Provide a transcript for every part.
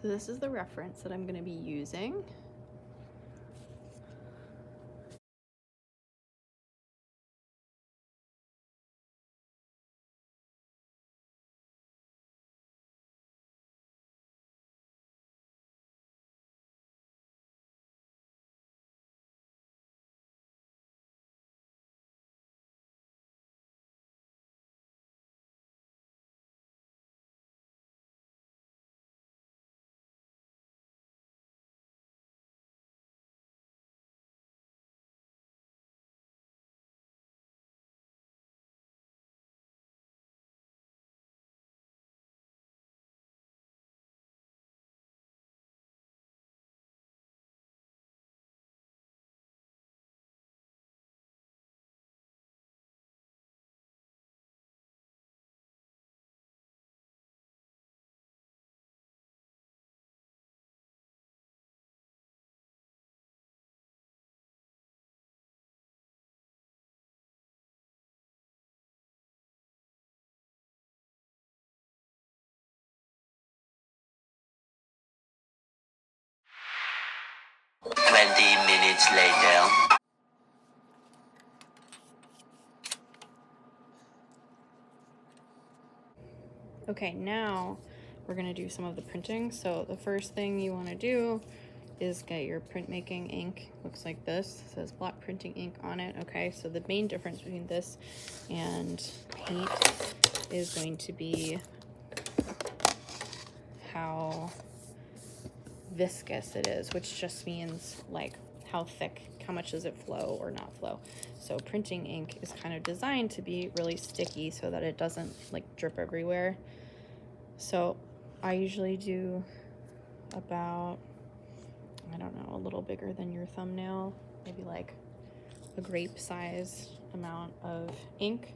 So this is the reference that I'm going to be using. Minutes later. Okay, now we're gonna do some of the printing. So the first thing you wanna do is get your printmaking ink. Looks like this. It says block printing ink on it. Okay, so the main difference between this and paint is going to be how viscous it is, which just means like how thick, how much does it flow or not flow. So printing ink is kind of designed to be really sticky so that it doesn't like drip everywhere. So I usually do about, I don't know, a little bigger than your thumbnail, maybe like a grape size amount of ink.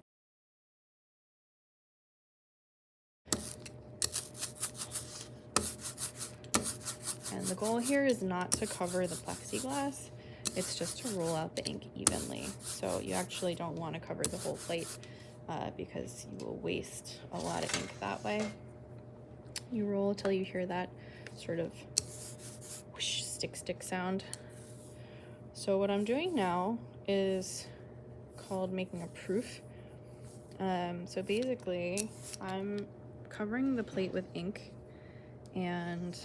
And the goal here is not to cover the plexiglass, it's just to roll out the ink evenly. So you actually don't want to cover the whole plate because you will waste a lot of ink that way. You roll till you hear that sort of whoosh, stick sound. So what I'm doing now is called making a proof. So basically I'm covering the plate with ink and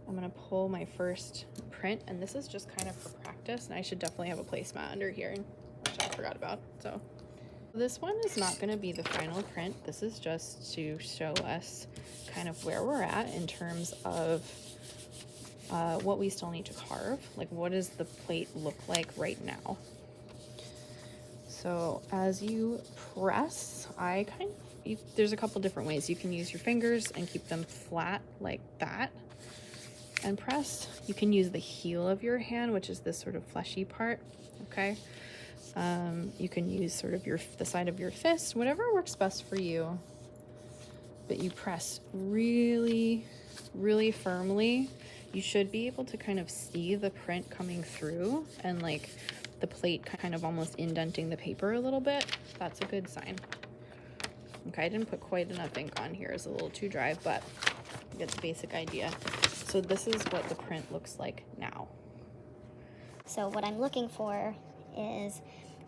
I'm gonna pull my first print, and this is just kind of for practice, and I should definitely have a placemat under here, which I forgot about. So this one is not gonna be the final print. This is just to show us kind of where we're at in terms of what we still need to carve. Like, what does the plate look like right now? So as you press, there's a couple different ways. You can use your fingers and keep them flat like that and press. You can use the heel of your hand, which is this sort of fleshy part, okay? You can use sort of the side of your fist, whatever works best for you. But you press really, really firmly. You should be able to kind of see the print coming through and like the plate kind of almost indenting the paper a little bit. That's a good sign. Okay, I didn't put quite enough ink on here. It's a little too dry, but you get the basic idea. So this is what the print looks like now. So what I'm looking for is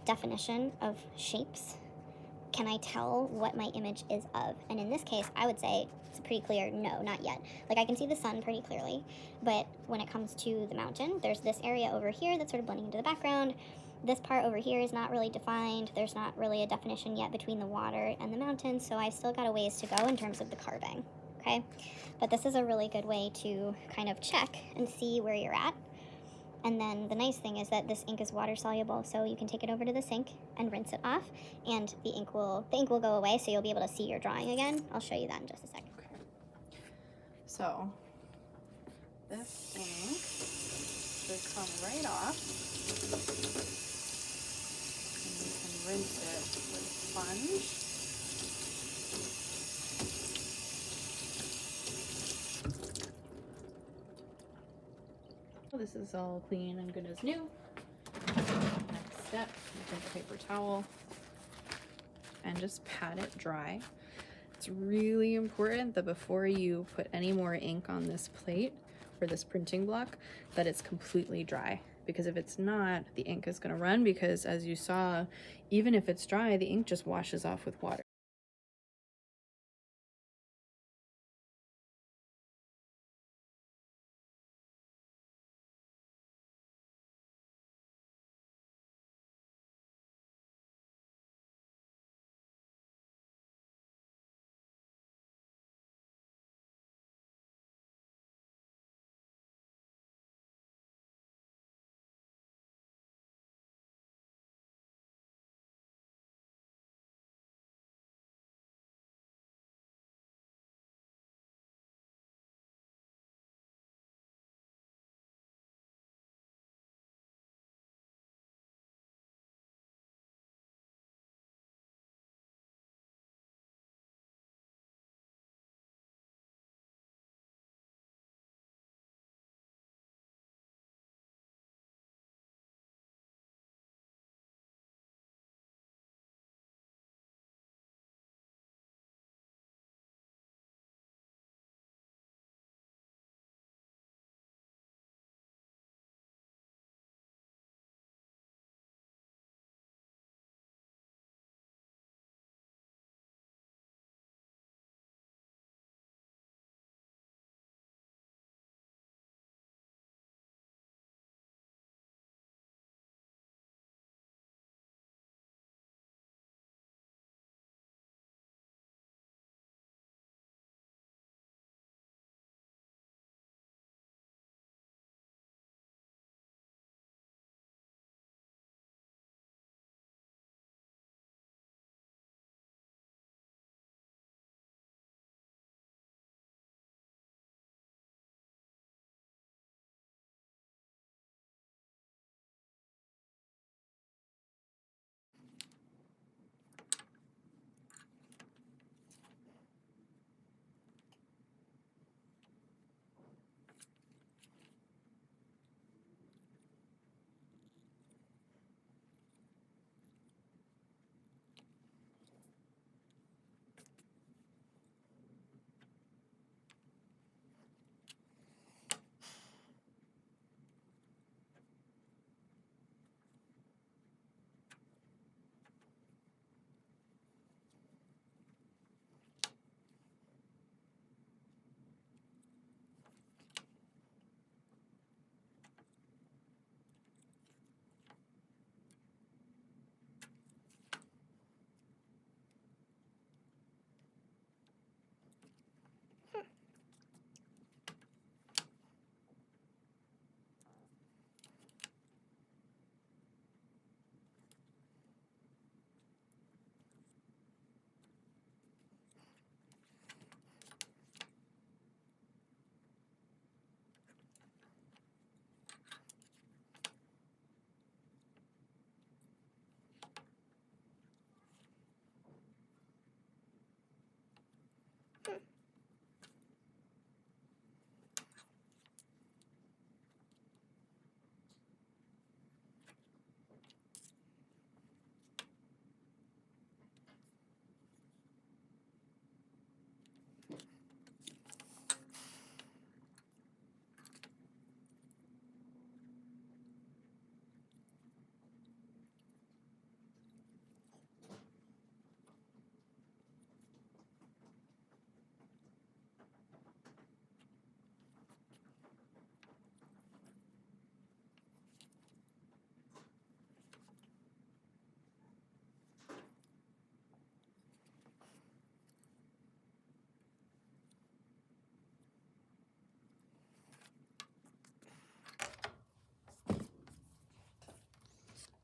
definition of shapes. Can I tell what my image is of? And in this case, I would say it's a pretty clear no, not yet. Like, I can see the sun pretty clearly, but when it comes to the mountain, there's this area over here that's sort of blending into the background. This part over here is not really defined. There's not really a definition yet between the water and the mountain, so I've still got a ways to go in terms of the carving, okay? But this is a really good way to kind of check and see where you're at. And then the nice thing is that this ink is water soluble, so you can take it over to the sink and rinse it off, and the ink will go away, so you'll be able to see your drawing again. I'll show you that in just a second. Okay. So this ink should come right off, and you can rinse it with a sponge. This is all clean and good as new. Next step, you take a paper towel and just pat it dry. It's really important that before you put any more ink on this plate or this printing block, that it's completely dry. Because if it's not, the ink is going to run, because as you saw, even if it's dry, the ink just washes off with water.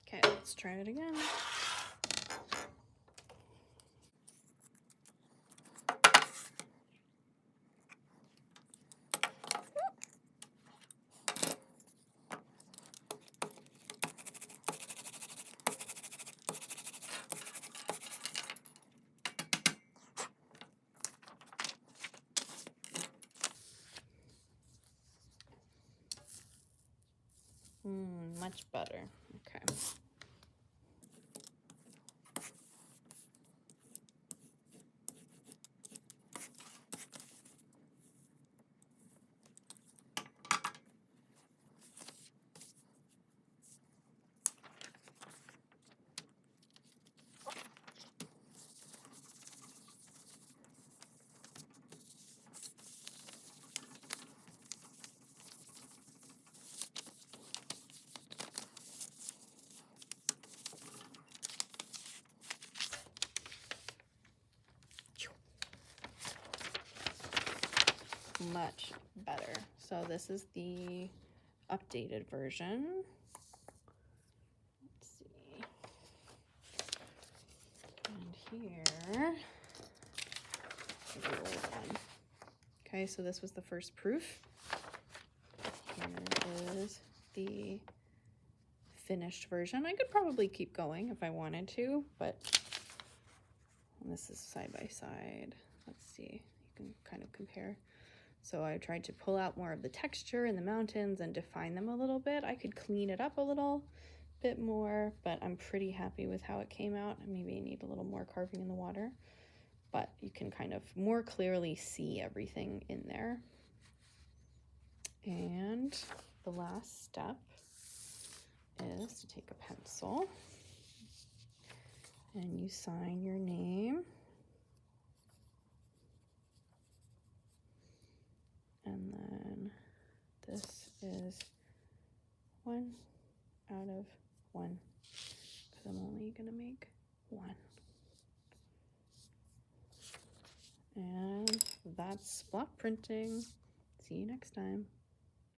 Okay, let's try it again. Much better. Okay. much better. So this is the updated version. Let's see. And here is the old one. Okay, so this was the first proof. Here is the finished version. I could probably keep going if I wanted to, but this is side by side. Let's see, you can kind of compare. So I tried to pull out more of the texture in the mountains and define them a little bit. I could clean it up a little bit more, but I'm pretty happy with how it came out. Maybe I need a little more carving in the water, but you can kind of more clearly see everything in there. And the last step is to take a pencil and you sign your name. And then this is 1 out of 1, because I'm only gonna make 1. And that's block printing. See you next time.